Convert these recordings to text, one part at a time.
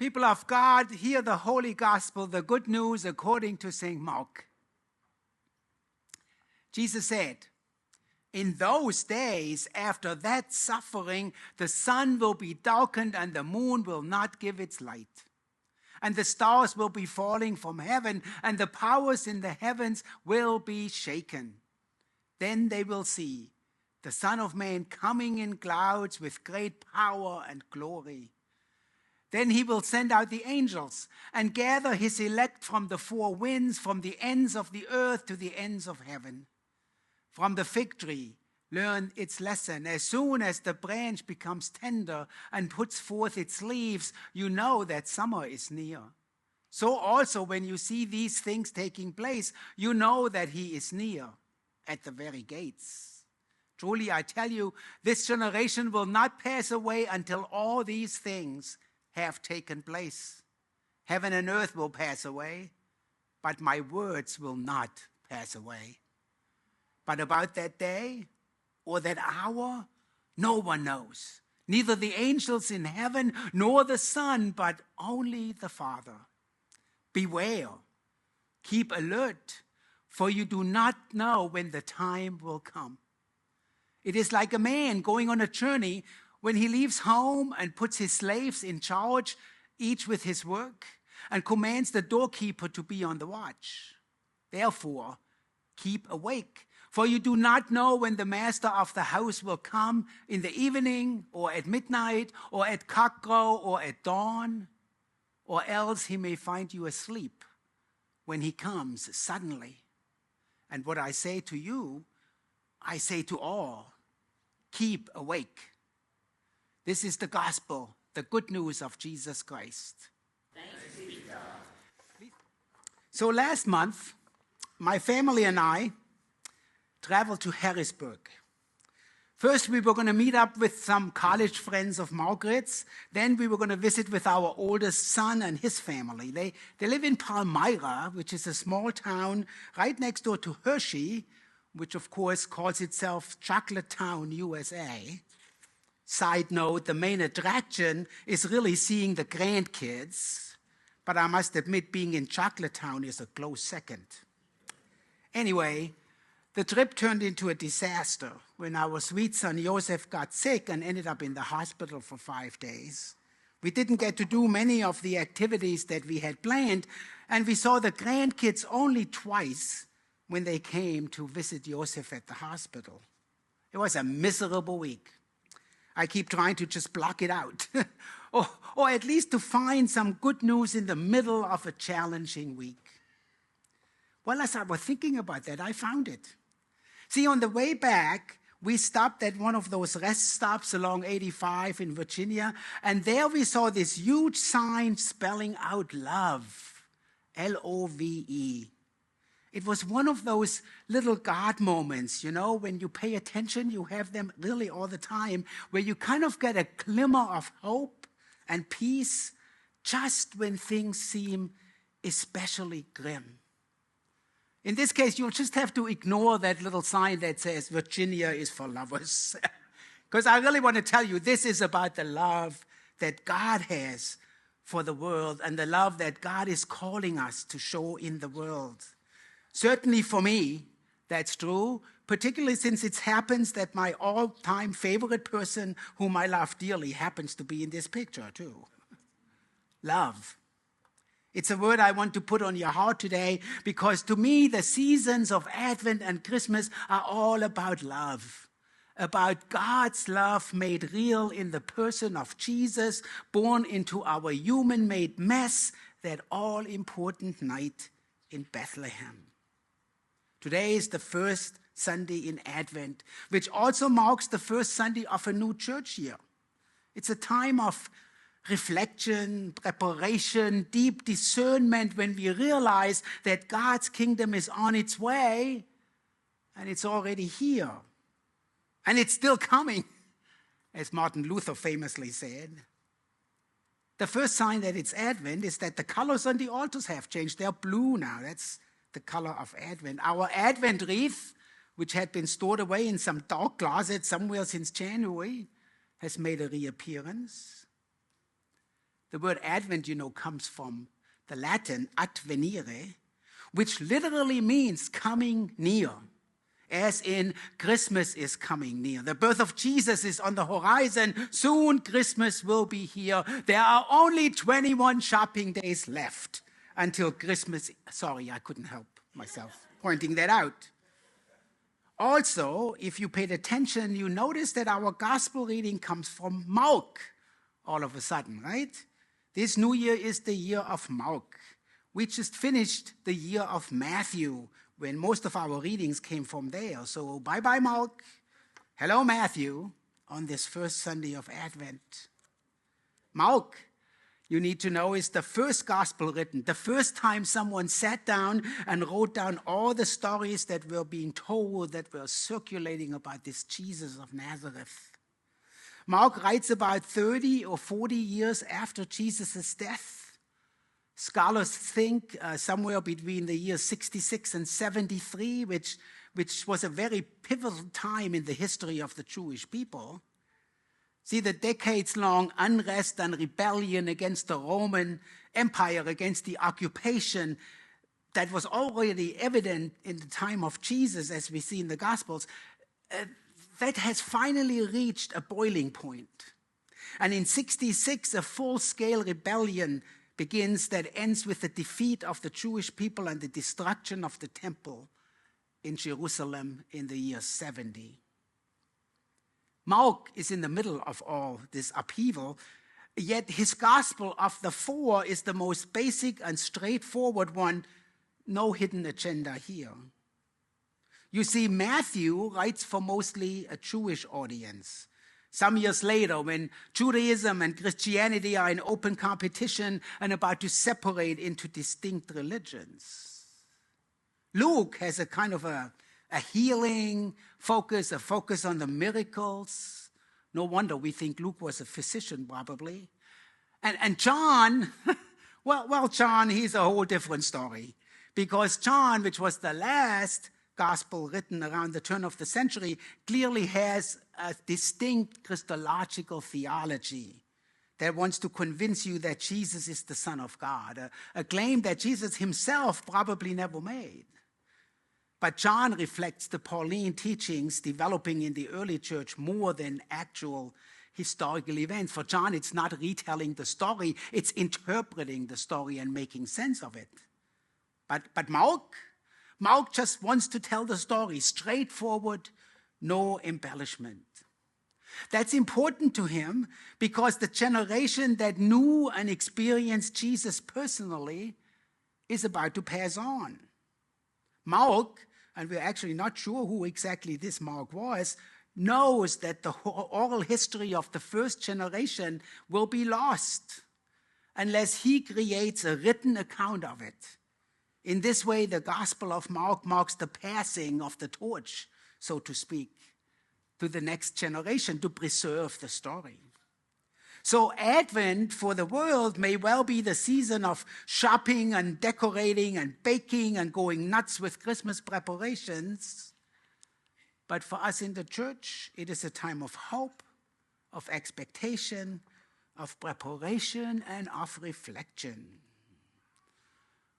People of God, hear the Holy Gospel, the good news according to St. Mark. Jesus said, in those days, after that suffering, the sun will be darkened and the moon will not give its light. And the stars will be falling from heaven, and the powers in the heavens will be shaken. Then they will see the Son of Man coming in clouds with great power and glory. Then he will send out the angels and gather his elect from the four winds, from the ends of the earth to the ends of heaven. From the fig tree, learn its lesson. As soon as the branch becomes tender and puts forth its leaves, you know that summer is near. So also when you see these things taking place, you know that he is near at the very gates. Truly, I tell you, this generation will not pass away until all these things have taken place. Heaven and earth will pass away, but my words will not pass away. But about that day or that hour, no one knows, neither the angels in heaven nor the Son, but only the Father. Beware, keep alert, for you do not know when the time will come. It is like a man going on a journey when he leaves home and puts his slaves in charge, each with his work, and commands the doorkeeper to be on the watch. Therefore, keep awake, for you do not know when the master of the house will come, in the evening, or at midnight, or at cockcrow, or at dawn, or else he may find you asleep when he comes suddenly. And what I say to you, I say to all, keep awake. This is the gospel, the good news of Jesus Christ. Thanks be to God. So last month, my family and I traveled to Harrisburg. First, we were going to meet up with some college friends of Margaret's. Then we were going to visit with our oldest son and his family. They live in Palmyra, which is a small town right next door to Hershey, which of course calls itself Chocolate Town, USA. Side note, the main attraction is really seeing the grandkids, but I must admit being in Chocolate Town is a close second. Anyway, the trip turned into a disaster when our sweet son Joseph got sick and ended up in the hospital for 5 days. We didn't get to do many of the activities that we had planned, and we saw the grandkids only twice when they came to visit Joseph at the hospital. It was a miserable week. I keep trying to just block it out, or at least to find some good news in the middle of a challenging week. Well, as I was thinking about that, I found it. See, on the way back, we stopped at one of those rest stops along 85 in Virginia, and there we saw this huge sign spelling out love, L-O-V-E. It was one of those little God moments, you know, when you pay attention, you have them really all the time, where you kind of get a glimmer of hope and peace just when things seem especially grim. In this case, you'll just have to ignore that little sign that says Virginia is for lovers. Because I really want to tell you, this is about the love that God has for the world and the love that God is calling us to show in the world. Certainly for me, that's true, particularly since it happens that my all-time favorite person whom I love dearly happens to be in this picture too. Love. It's a word I want to put on your heart today because to me, the seasons of Advent and Christmas are all about love, about God's love made real in the person of Jesus, born into our human-made mess that all-important night in Bethlehem. Today is the first Sunday in Advent, which also marks the first Sunday of a new church year. It's a time of reflection, preparation, deep discernment when we realize that God's kingdom is on its way and it's already here. And it's still coming, as Martin Luther famously said. The first sign that it's Advent is that the colors on the altars have changed. They're blue now. That's the color of Advent. Our Advent wreath, which had been stored away in some dark closet somewhere since January, has made a reappearance. The word Advent, comes from the Latin advenire, which literally means coming near, as in Christmas is coming near. The birth of Jesus is on the horizon. Soon Christmas will be here. There are only 21 shopping days left until Christmas. Sorry, I couldn't help myself pointing that out. Also, if you paid attention, you notice that our gospel reading comes from Mark all of a sudden, right? This new year is the year of Mark. We just finished the year of Matthew when most of our readings came from there. So bye-bye, Mark. Hello, Matthew, on this first Sunday of Advent. Mark, you need to know, is the first gospel written, the first time someone sat down and wrote down all the stories that were being told, that were circulating about this Jesus of Nazareth. Mark writes about 30 or 40 years after Jesus' death. Scholars think somewhere between the years 66 and 73, which was a very pivotal time in the history of the Jewish people. See, the decades-long unrest and rebellion against the Roman Empire, against the occupation that was already evident in the time of Jesus, as we see in the Gospels, that has finally reached a boiling point. And in 66, a full-scale rebellion begins that ends with the defeat of the Jewish people and the destruction of the temple in Jerusalem in the year 70. Mark is in the middle of all this upheaval, yet his gospel of the four is the most basic and straightforward one. No hidden agenda here. You see, Matthew writes for mostly a Jewish audience. Some years later, when Judaism and Christianity are in open competition and about to separate into distinct religions. Luke has a kind of a healing focus, a focus on the miracles. No wonder we think Luke was a physician, probably. And John, well, John, he's a whole different story. Because John, which was the last gospel written around the turn of the century, clearly has a distinct Christological theology that wants to convince you that Jesus is the Son of God, a claim that Jesus himself probably never made. But John reflects the Pauline teachings developing in the early church more than actual historical events. For John, it's not retelling the story, it's interpreting the story and making sense of it. But Mark just wants to tell the story straightforward, no embellishment. That's important to him because the generation that knew and experienced Jesus personally is about to pass on. Mark, and we're actually not sure who exactly this Mark was, knows that the oral history of the first generation will be lost unless he creates a written account of it. In this way, the Gospel of Mark marks the passing of the torch, so to speak, to the next generation to preserve the story. So Advent for the world may well be the season of shopping and decorating and baking and going nuts with Christmas preparations. But for us in the church, it is a time of hope, of expectation, of preparation, and of reflection.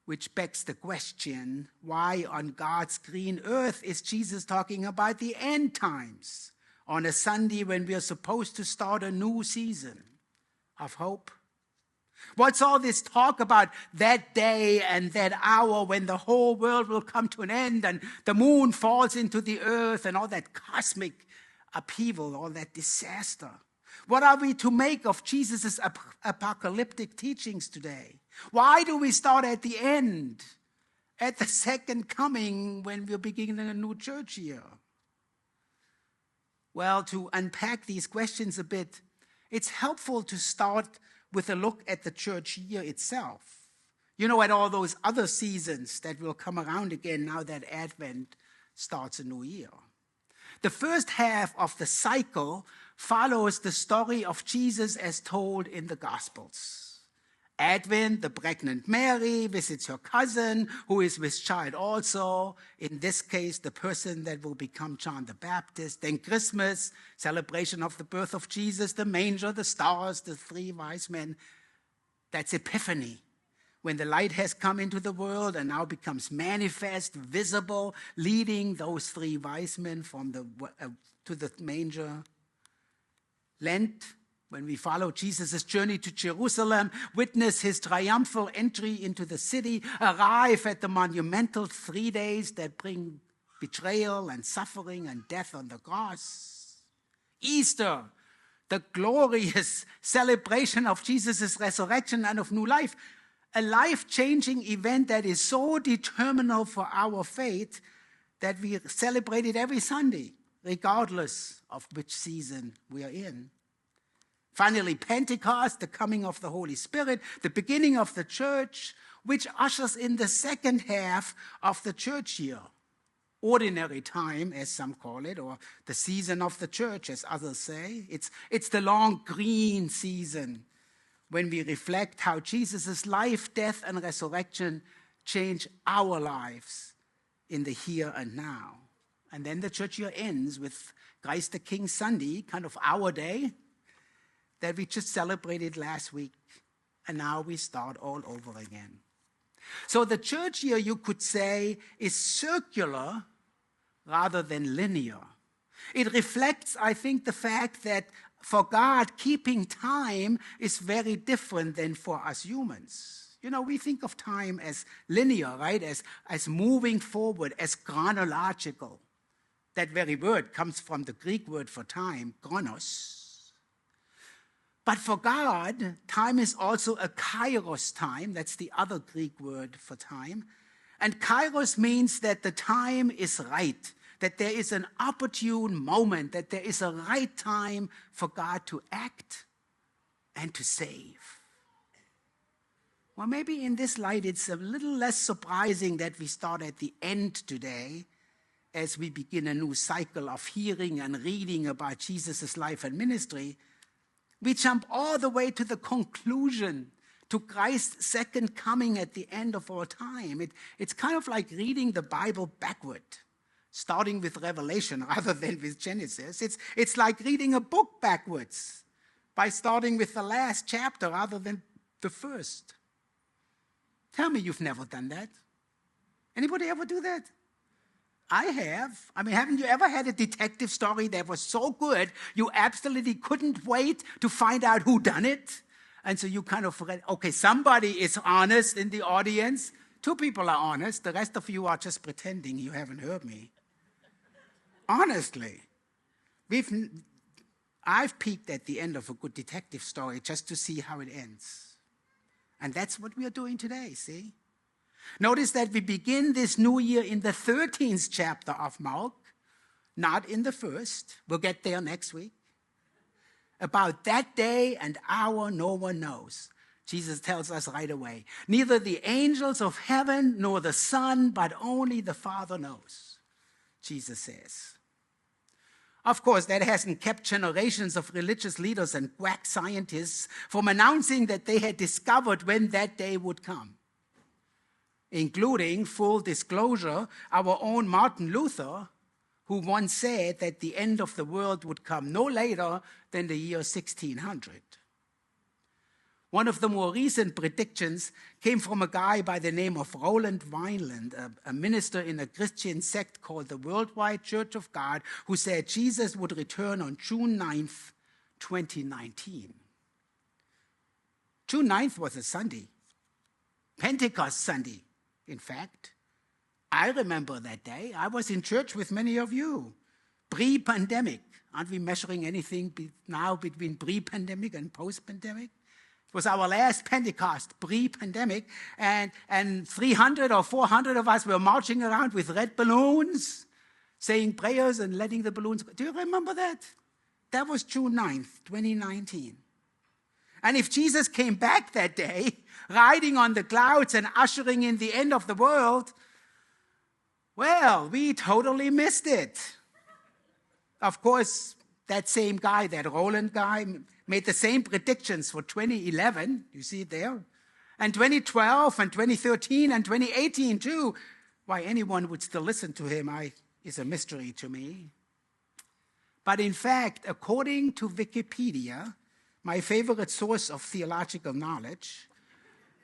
Which begs the question, why on God's green earth is Jesus talking about the end times on a Sunday when we are supposed to start a new season of hope? What's all this talk about that day and that hour when the whole world will come to an end and the moon falls into the earth and all that cosmic upheaval, all that disaster? What are we to make of Jesus' apocalyptic teachings today? Why do we start at the end, at the second coming when we're beginning a new church year? Well, to unpack these questions a bit, it's helpful to start with a look at the church year itself. You know, at all those other seasons that will come around again now that Advent starts a new year. The first half of the cycle follows the story of Jesus as told in the Gospels. Advent, the pregnant Mary visits her cousin, who is with child also, in this case, the person that will become John the Baptist. Then Christmas, celebration of the birth of Jesus, the manger, the stars, the three wise men. That's Epiphany, when the light has come into the world and now becomes manifest, visible, leading those three wise men from to the manger. Lent, when we follow Jesus' journey to Jerusalem, witness his triumphal entry into the city, arrive at the monumental 3 days that bring betrayal and suffering and death on the cross. Easter, the glorious celebration of Jesus' resurrection and of new life, a life-changing event that is so determinal for our faith that we celebrate it every Sunday, regardless of which season we are in. Finally, Pentecost, the coming of the Holy Spirit, the beginning of the church, which ushers in the second half of the church year. Ordinary time, as some call it, or the season of the church, as others say. It's the long green season when we reflect how Jesus' life, death, and resurrection change our lives in the here and now. And then the church year ends with Christ the King Sunday, kind of our day, that we just celebrated last week. And now we start all over again. So the church year, you could say, is circular rather than linear. It reflects, I think, the fact that for God, keeping time is very different than for us humans. You know, we think of time as linear, right? As moving forward, as chronological. That very word comes from the Greek word for time, chronos. But for God, time is also a kairos time. That's the other Greek word for time. And kairos means that the time is right, that there is an opportune moment, that there is a right time for God to act and to save. Well, maybe in this light, it's a little less surprising that we start at the end today as we begin a new cycle of hearing and reading about Jesus' life and ministry. We jump all the way to the conclusion, to Christ's second coming at the end of our time. It's kind of like reading the Bible backward, starting with Revelation rather than with Genesis. It's like reading a book backwards by starting with the last chapter rather than the first. Tell me you've never done that. Anybody ever do that? I have. I mean, haven't you ever had a detective story that was so good you absolutely couldn't wait to find out who done it? And so you kind of read, okay, somebody is honest in the audience. 2 people are honest. The rest of you are just pretending you haven't heard me. Honestly. I've peeked at the end of a good detective story just to see how it ends. And that's what we are doing today, see? Notice that we begin this new year in the 13th chapter of Mark, not in the first. We'll get there next week. About that day and hour no one knows. Jesus tells us right away. Neither the angels of heaven nor the Son, but only the Father knows, Jesus says. Of course, that hasn't kept generations of religious leaders and quack scientists from announcing that they had discovered when that day would come. Including, full disclosure, our own Martin Luther, who once said that the end of the world would come no later than the year 1600. One of the more recent predictions came from a guy by the name of Roland Wineland, a minister in a Christian sect called the Worldwide Church of God, who said Jesus would return on June 9th, 2019. June 9th was a Sunday, Pentecost Sunday. In fact, I remember that day. I was in church with many of you, pre-pandemic. Aren't we measuring anything now between pre-pandemic and post-pandemic? It was our last Pentecost, pre-pandemic, and 300 or 400 of us were marching around with red balloons, saying prayers and letting the balloons go. Do you remember that? That was June 9th, 2019. And if Jesus came back that day, riding on the clouds and ushering in the end of the world, well, we totally missed it. Of course, that same guy, that Roland guy, made the same predictions for 2011. You see it there? And 2012 and 2013 and 2018 too. Why anyone would still listen to him is a mystery to me. But in fact, according to Wikipedia, my favorite source of theological knowledge,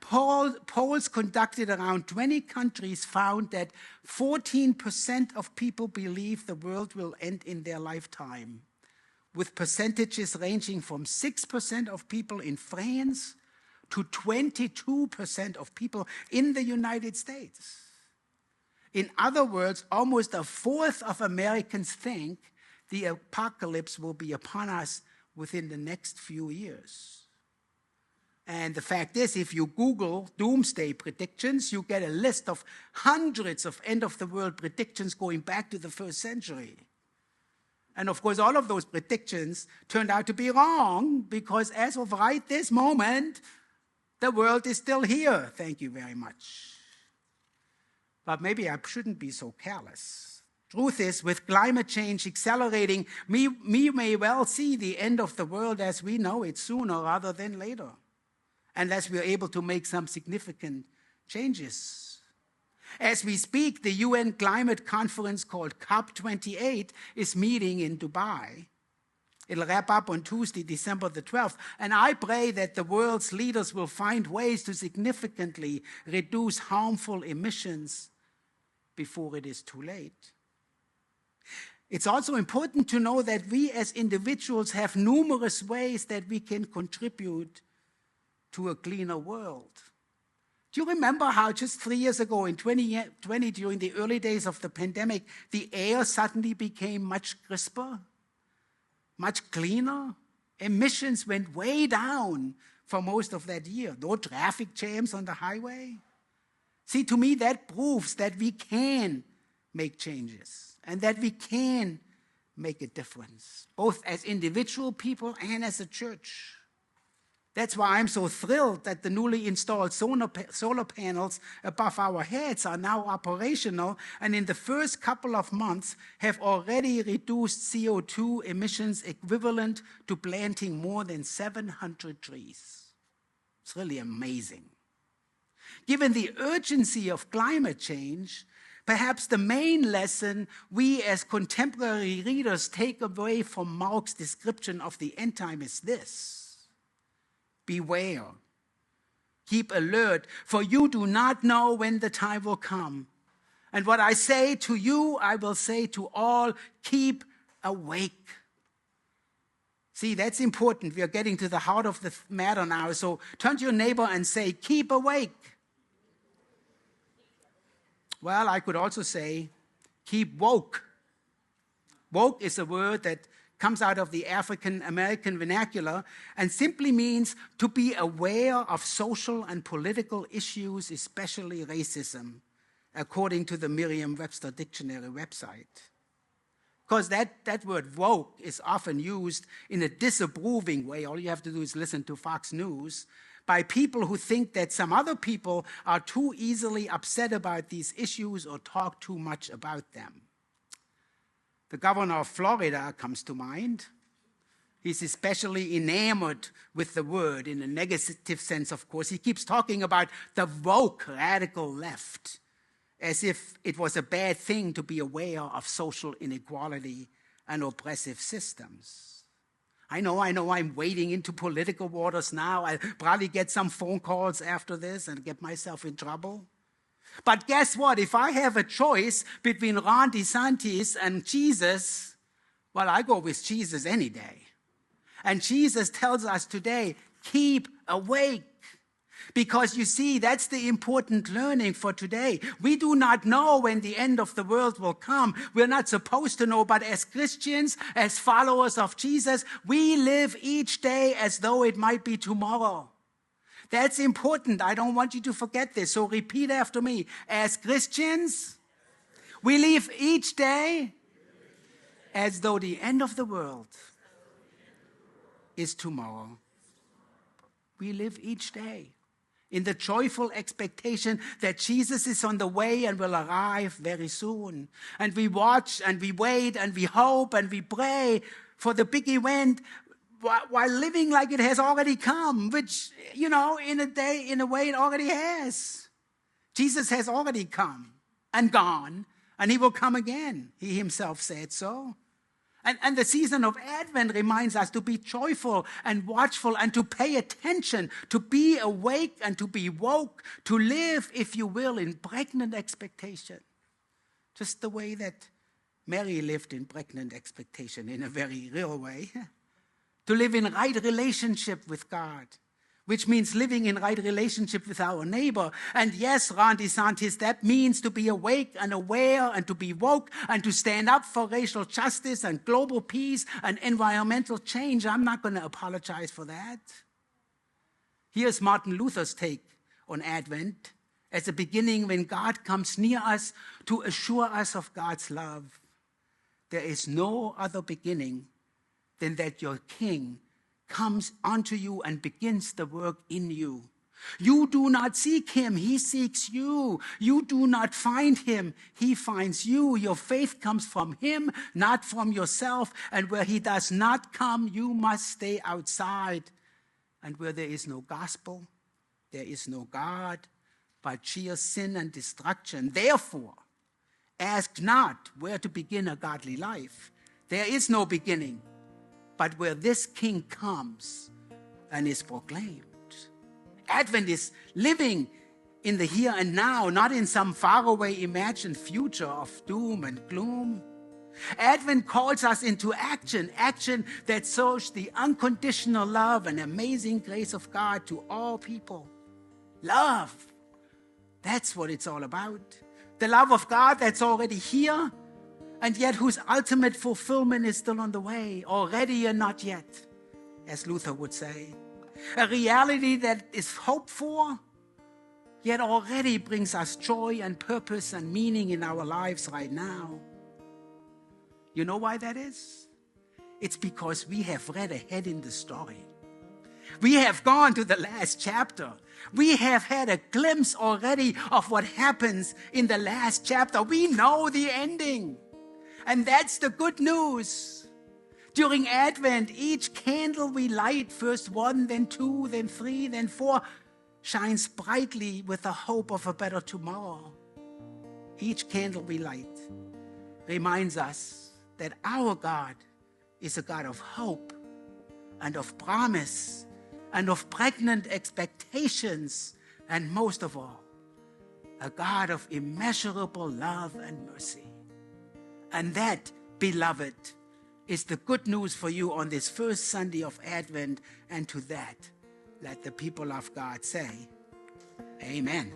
Polls conducted around 20 countries found that 14% of people believe the world will end in their lifetime, with percentages ranging from 6% of people in France to 22% of people in the United States. In other words, almost a fourth of Americans think the apocalypse will be upon us within the next few years. And the fact is, if you Google doomsday predictions, you get a list of hundreds of end-of-the-world predictions going back to the first century. And of course, all of those predictions turned out to be wrong, because as of right this moment, the world is still here. Thank you very much. But maybe I shouldn't be so careless. Truth is, with climate change accelerating, we may well see the end of the world as we know it sooner rather than later, unless we are able to make some significant changes. As we speak, the UN climate conference called COP28 is meeting in Dubai. It'll wrap up on Tuesday, December the 12th, and I pray that the world's leaders will find ways to significantly reduce harmful emissions before it is too late. It's also important to know that we as individuals have numerous ways that we can contribute to a cleaner world. Do you remember how just 3 years ago, in 2020, during the early days of the pandemic, the air suddenly became much crisper, much cleaner? Emissions went way down for most of that year. No traffic jams on the highway. See, to me, that proves that we can make changes and that we can make a difference, both as individual people and as a church. That's why I'm so thrilled that the newly installed solar panels above our heads are now operational, and in the first couple of months have already reduced CO2 emissions equivalent to planting more than 700 trees. It's really amazing. Given the urgency of climate change, perhaps the main lesson we as contemporary readers take away from Mark's description of the end time is this: beware, keep alert, for you do not know when the time will come. And what I say to you, I will say to all, keep awake. See, that's important. We are getting to the heart of the matter now. So turn to your neighbor and say, keep awake. Well, I could also say, keep woke. Woke is a word that comes out of the African American vernacular and simply means to be aware of social and political issues, especially racism, according to the Merriam-Webster Dictionary website. Because that word woke is often used in a disapproving way. All you have to do is listen to Fox News, by people who think that some other people are too easily upset about these issues or talk too much about them. The governor of Florida comes to mind. He's especially enamored with the word in a negative sense, of course. He keeps talking about the woke radical left, as if it was a bad thing to be aware of social inequality and oppressive systems. I know, I'm wading into political waters now. I'll probably get some phone calls after this and get myself in trouble. But guess what? If I have a choice between Ron DeSantis and Jesus, well, I go with Jesus any day. And Jesus tells us today, keep awake. Because you see, that's the important learning for today. We do not know when the end of the world will come. We're not supposed to know, but as Christians, as followers of Jesus, we live each day as though it might be tomorrow. That's important. I don't want you to forget this. So repeat after me. As Christians, we live each day as though the end of the world is tomorrow. We live each day in the joyful expectation that Jesus is on the way and will arrive very soon. And we watch and we wait and we hope and we pray for the big event while living like it has already come, which, in a way it already has. Jesus has already come and gone, and he will come again. He himself said so. And the season of Advent reminds us to be joyful and watchful and to pay attention, to be awake and to be woke, to live, if you will, in pregnant expectation. Just the way that Mary lived in pregnant expectation in a very real way. To live in right relationship with God, which means living in right relationship with our neighbor. And yes, Randy Santis, that means to be awake and aware and to be woke and to stand up for racial justice and global peace and environmental change. I'm not going to apologize for that. Here's Martin Luther's take on Advent as a beginning when God comes near us to assure us of God's love. There is no other beginning than that your King comes unto you and begins the work in you. You do not seek him, he seeks you. You do not find him, he finds you. Your faith comes from him, not from yourself. And where he does not come, you must stay outside. And where there is no gospel, there is no God, but sheer sin and destruction. Therefore, ask not where to begin a godly life. There is no beginning, but where this King comes and is proclaimed. Advent is living in the here and now, not in some faraway imagined future of doom and gloom. Advent calls us into action that shows the unconditional love and amazing grace of God to all people. Love, that's what it's all about. The love of God that's already here, and yet whose ultimate fulfillment is still on the way, already and not yet, as Luther would say. A reality that is hoped for, yet already brings us joy and purpose and meaning in our lives right now. You know why that is? It's because we have read ahead in the story. We have gone to the last chapter. We have had a glimpse already of what happens in the last chapter. We know the ending. And that's the good news. During Advent, each candle we light, first 1, then 2, then 3, then 4, shines brightly with the hope of a better tomorrow. Each candle we light reminds us that our God is a God of hope and of promise and of pregnant expectations, and most of all, a God of immeasurable love and mercy. And that, beloved, is the good news for you on this first Sunday of Advent. And to that, let the people of God say, Amen.